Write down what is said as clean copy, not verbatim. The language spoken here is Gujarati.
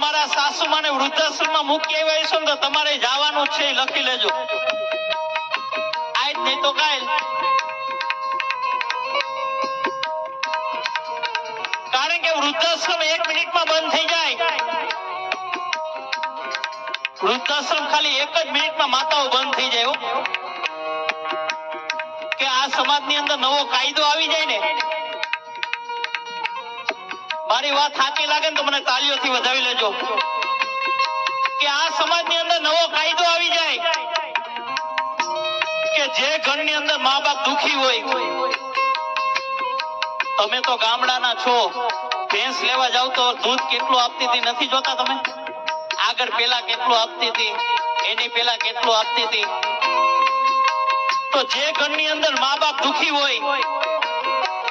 તમારા સાસુમાને વૃદ્ધાશ્રમમાં મૂકી આવ્યા છો તો તમારે જવાનું છે, લખી લેજો. આજ નહીં તો કાલ. કારણ કે વૃદ્ધાશ્રમ 1 મિનિટમાં બંધ થઈ જાય. વૃદ્ધાશ્રમ ખાલી 1 જ મિનિટમાં માતાઓ બંધ થઈ જાય. કે આ સમાજની અંદર નવો કાયદો આવી જાય ને, મારી વાત સાચી લાગે ને તો મને તાળીઓથી વધાવી લેજો. કે આ સમાજની અંદર નવો કાયદો આવી જાય કે જે ઘરની અંદર મા બાપ દુખી હોય, તમે તો ગામડાના છો, ભેંસ લેવા જાવ તો દૂધ કેટલું આપતી હતી નથી જોતા તમે? આગળ પેલા કેટલું આપતી હતી, એની પેલા કેટલું આપતી હતી. તો જે ઘરની અંદર મા બાપ દુખી હોય